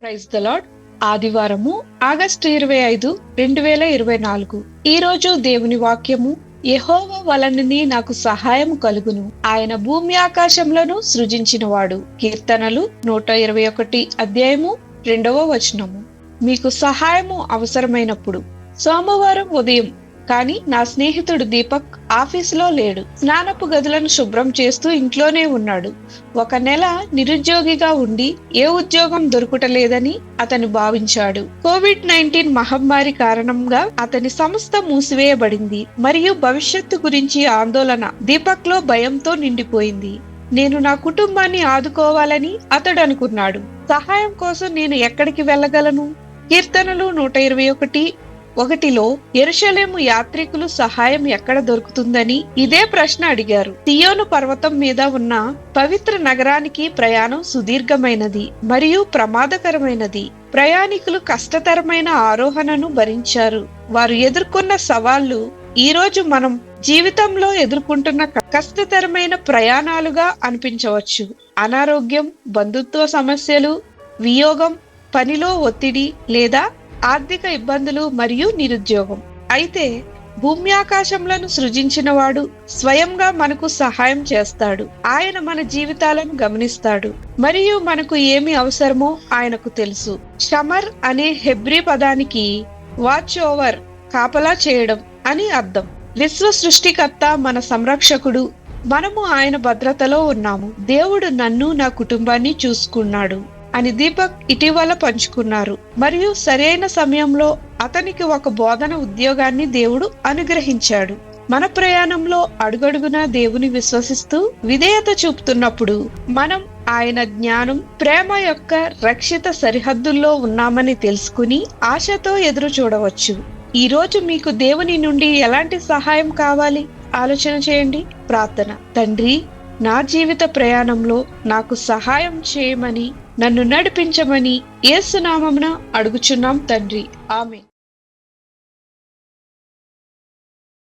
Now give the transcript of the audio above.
Praise the Lord. ఆదివారము August 25, 2024. ఈ రోజు దేవుని వాక్యము, యెహోవా వలనని నాకు సహాయము కలుగును, ఆయన భూమి ఆకాశములను సృజించినవాడు. కీర్తనలు 121 అధ్యాయము 2వ వచనము. మీకు సహాయము అవసరమైనప్పుడు. సోమవారం ఉదయం. కానీ నా స్నేహితుడు దీపక్ ఆఫీసులో లేడు. స్నానపు గదులను శుభ్రం చేస్తూ ఇంట్లోనే ఉన్నాడు. 1 నెల నిరుద్యోగిగా ఉండి ఏ ఉద్యోగం దొరుకుటలేదని అతను భావించాడు. కోవిడ్-19 మహమ్మారి కారణంగా అతని సంస్థ మూసివేయబడింది మరియు భవిష్యత్తు గురించి ఆందోళన దీపక్ లో భయంతో నిండిపోయింది. నేను నా కుటుంబాన్ని ఆదుకోవాలని అతడు అనుకున్నాడు. సహాయం కోసం నేను ఎక్కడికి వెళ్ళగలను? కీర్తనలు 121:1లో యెరూషలేము యాత్రికులు సహాయం ఎక్కడ దొరుకుతుందని ఇదే ప్రశ్న అడిగారు. సియోను పర్వతం మీద ఉన్న పవిత్ర నగరానికి ప్రయాణం సుదీర్ఘమైనది మరియు ప్రమాదకరమైనది. ప్రయాణికులు కష్టతరమైన ఆరోహణను భరించారు. వారు ఎదుర్కొన్న సవాళ్లు ఈ రోజు మనం జీవితంలో ఎదుర్కొంటున్న కష్టతరమైన ప్రయాణాలుగా అనిపించవచ్చు. అనారోగ్యం, బంధుత్వ సమస్యలు, వియోగం, పనిలో ఒత్తిడి లేదా ఆర్థిక ఇబ్బందులు మరియు నిరుద్యోగం. అయితే భూమి ఆకాశములను సృజించినవాడు స్వయంగా మనకు సహాయం చేస్తాడు. ఆయన మన జీవితాలను గమనిస్తాడు మరియు మనకు ఏమి అవసరమో ఆయనకు తెలుసు. షమర్ అనే హెబ్రీ పదానికి వాచ్ ఓవర్, కాపలా చేయడం అని అర్థం. విశ్వ సృష్టికర్త మన సంరక్షకుడు. మనము ఆయన భద్రతలో ఉన్నాము. దేవుడు నన్ను, నా కుటుంబాన్ని చూసుకున్నాడు అని దీపక్ ఇటీవల పంచుకున్నారు. మరియు సరైన సమయంలో అతనికి ఒక బోధన ఉద్యోగాన్ని దేవుడు అనుగ్రహించాడు. మన ప్రయాణంలో అడుగడుగునా దేవుని విశ్వసిస్తూ విధేయత చూపుతున్నప్పుడు మనం ఆయన జ్ఞానం, ప్రేమ యొక్క రక్షిత సరిహద్దుల్లో ఉన్నామని తెలుసుకుని ఆశతో ఎదురు చూడవచ్చు. ఈ రోజు మీకు దేవుని నుండి ఎలాంటి సహాయం కావాలి? ఆలోచన చేయండి. ప్రార్థన. తండ్రి, నా జీవిత ప్రయాణంలో నాకు సహాయం చేయమని, నన్ను నడిపించమని యేసు నామమున అడుగుచున్నాం తండ్రి. ఆమేన్.